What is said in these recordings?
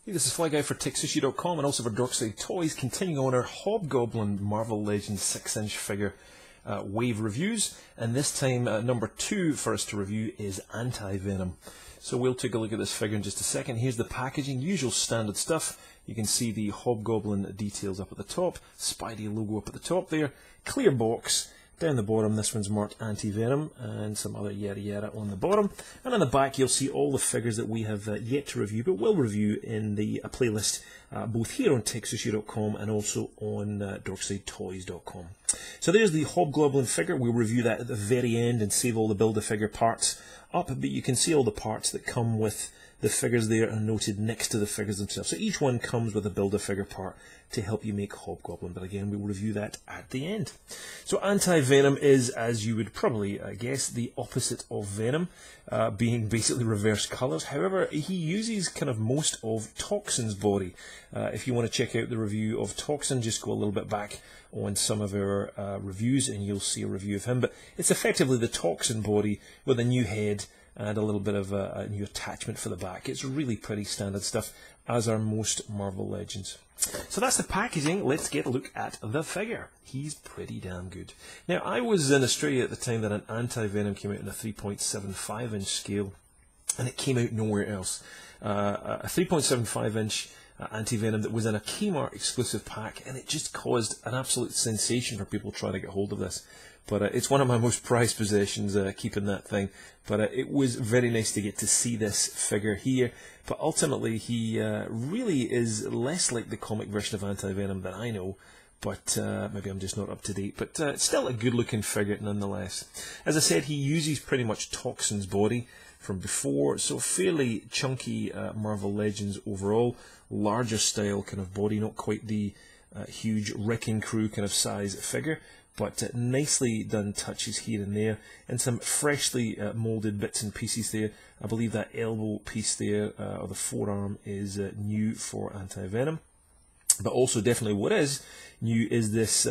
Hey, this is Fly Guy for TekSushi.com and also for Dorkside Toys, continuing on our Hobgoblin Marvel Legends 6-inch figure wave reviews, and this time number 2 for us to review is Anti-Venom. So we'll take a look at this figure in just a second. Here's the packaging, usual standard stuff. You can see the Hobgoblin details up at the top, Spidey logo up at the top there, clear box. Down the bottom, this one's marked Anti-Venom, and some other yada yada on the bottom. And on the back, you'll see all the figures that we have yet to review, but will review in the playlist, both here on TekSushi.com and also on DorksideToys.com. So there's the Hobgoblin figure. We'll review that at the very end and save all the Build-A-Figure parts up, but you can see all the parts that come with the figures there are noted next to the figures themselves. So each one comes with a Build-A-Figure part to help you make Hobgoblin, but again, we'll review that at the end. So Anti-Venom is, as you would probably guess, the opposite of Venom, being basically reverse colours. However, he uses kind of most of Toxin's body. If you want to check out the review of Toxin, just go a little bit back on some of our reviews and you'll see a review of him. But it's effectively the Toxin body with a new head and a little bit of a new attachment for the back. It's really pretty standard stuff, as are most Marvel Legends. So that's the packaging. Let's get a look at the figure. He's pretty damn good. Now, I was in Australia at the time that an Anti-Venom came out in a 3.75-inch scale, and it came out nowhere else. A 3.75-inch Anti-Venom that was in a Kmart exclusive pack, and it just caused an absolute sensation for people trying to get hold of this. But it's one of my most prized possessions, keeping that thing. But it was very nice to get to see this figure here. But ultimately, he really is less like the comic version of Anti-Venom that I know. But maybe I'm just not up to date. But it's still a good-looking figure nonetheless. As I said, he uses pretty much Toxin's body from before. So fairly chunky Marvel Legends overall. Larger style kind of body, not quite the huge Wrecking Crew kind of size figure. But nicely done touches here and there, and some freshly moulded bits and pieces there. I believe that elbow piece there, or the forearm, is new for Anti-Venom. But also definitely what is new is this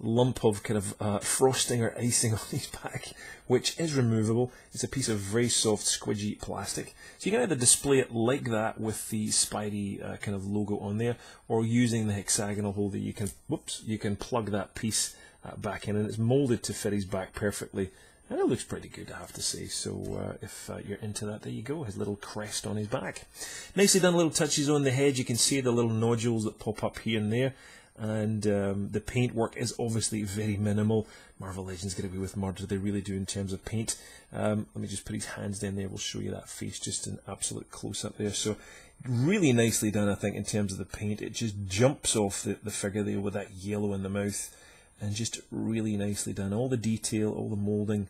lump of kind of frosting or icing on his back, which is removable. It's a piece of very soft, squidgy plastic. So you can either display it like that with the Spidey kind of logo on there, or using the hexagonal holder, you can plug that piece back in, and it's moulded to fit his back perfectly, and it looks pretty good, I have to say. So if you're into that, there you go, his little crest on his back. Nicely done little touches on the head. You can see the little nodules that pop up here and there, and the paint work is obviously very minimal. Marvel Legends get away with murder, they really do in terms of paint. Let me just put his hands down there, we'll show you that face just in absolute close-up there. So really nicely done, I think, in terms of the paint. It just jumps off the figure there with that yellow in the mouth. And just really nicely done. All the detail, all the moulding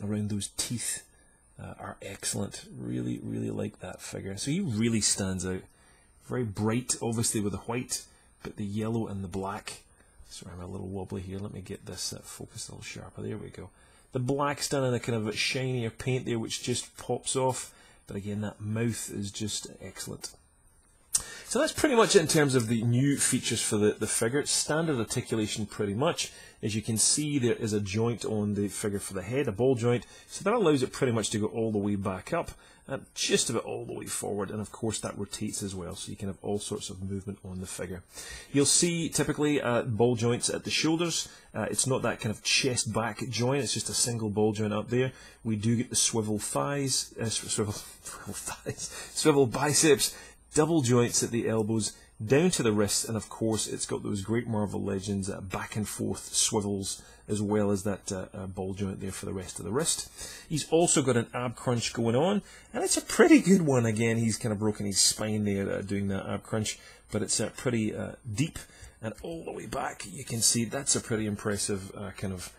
around those teeth are excellent. Really, really like that figure. So he really stands out. Very bright, obviously, with the white, but the yellow and the black. Sorry, I'm a little wobbly here. Let me get this focused a little sharper. There we go. The black's done in a kind of shinier paint there, which just pops off. But again, that mouth is just excellent. So that's pretty much it in terms of the new features for the figure. It's standard articulation pretty much. As you can see, there is a joint on the figure for the head, a ball joint, so that allows it pretty much to go all the way back up and just about all the way forward, and of course that rotates as well, so you can have all sorts of movement on the figure. You'll see typically ball joints at the shoulders. It's not that kind of chest back joint, it's just a single ball joint up there. We do get the swivel thighs, swivel biceps, double joints at the elbows, down to the wrists, and of course it's got those great Marvel Legends back and forth swivels, as well as that ball joint there for the rest of the wrist. He's also got an ab crunch going on, and it's a pretty good one. Again, he's kind of broken his spine there doing that ab crunch, but it's pretty deep and all the way back. You can see that's a pretty impressive kind of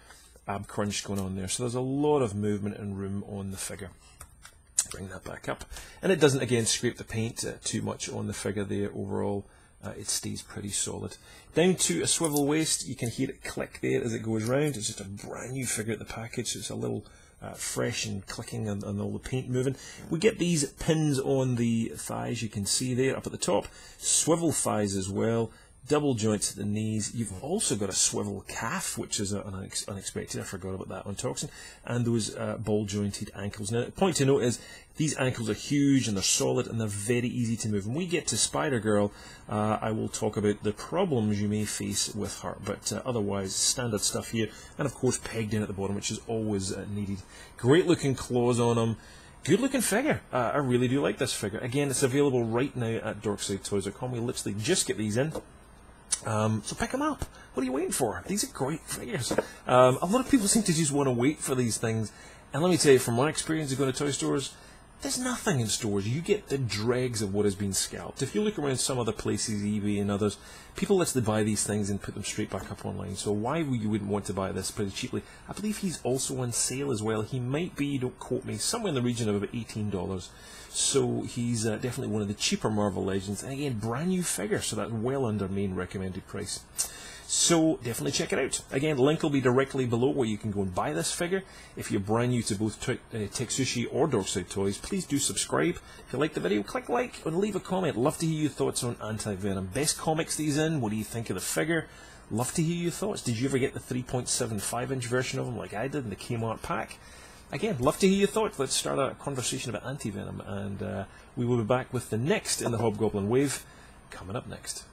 ab crunch going on there. So there's a lot of movement and room on the figure. Bring that back up, and it doesn't again scrape the paint too much on the figure there. Overall it stays pretty solid. Down to a swivel waist, you can hear it click there as it goes round. It's just a brand new figure at the package, so it's a little fresh and clicking and all the paint moving. We get these pins on the thighs, you can see there up at the top, swivel thighs as well, double joints at the knees. You've also got a swivel calf, which is unexpected. I forgot about that on Toxin. And those ball-jointed ankles. Now, the point to note is these ankles are huge and they're solid and they're very easy to move. When we get to Spider-Girl, I will talk about the problems you may face with her. But otherwise, standard stuff here. And, of course, pegged in at the bottom, which is always needed. Great-looking claws on them. Good looking figure. I really do like this figure. Again, it's available right now at DorksideToys.com. We literally just get these in. So pick them up. What are you waiting for? These are great figures. A lot of people seem to just want to wait for these things. And let me tell you, from my experience of going to toy stores, there's nothing in stores. You get the dregs of what has been scalped. If you look around some other places, eBay and others, people literally buy these things and put them straight back up online. So why you wouldn't want to buy this pretty cheaply? I believe he's also on sale as well. He might be, don't quote me, somewhere in the region of about $18. So he's definitely one of the cheaper Marvel Legends. And again, brand new figure, so that's well under main recommended price. So definitely check it out. Again, link will be directly below where you can go and buy this figure. If you're brand new to both TekSushi or Dorkside Toys, please do subscribe. If you like the video, click like and leave a comment. Love to hear your thoughts on Anti-Venom. Best comics these in? What do you think of the figure? Love to hear your thoughts. Did you ever get the 3.75-inch version of them like I did in the Kmart pack? Again, love to hear your thoughts. Let's start a conversation about Anti-Venom, and we will be back with the next in the Hobgoblin wave coming up next.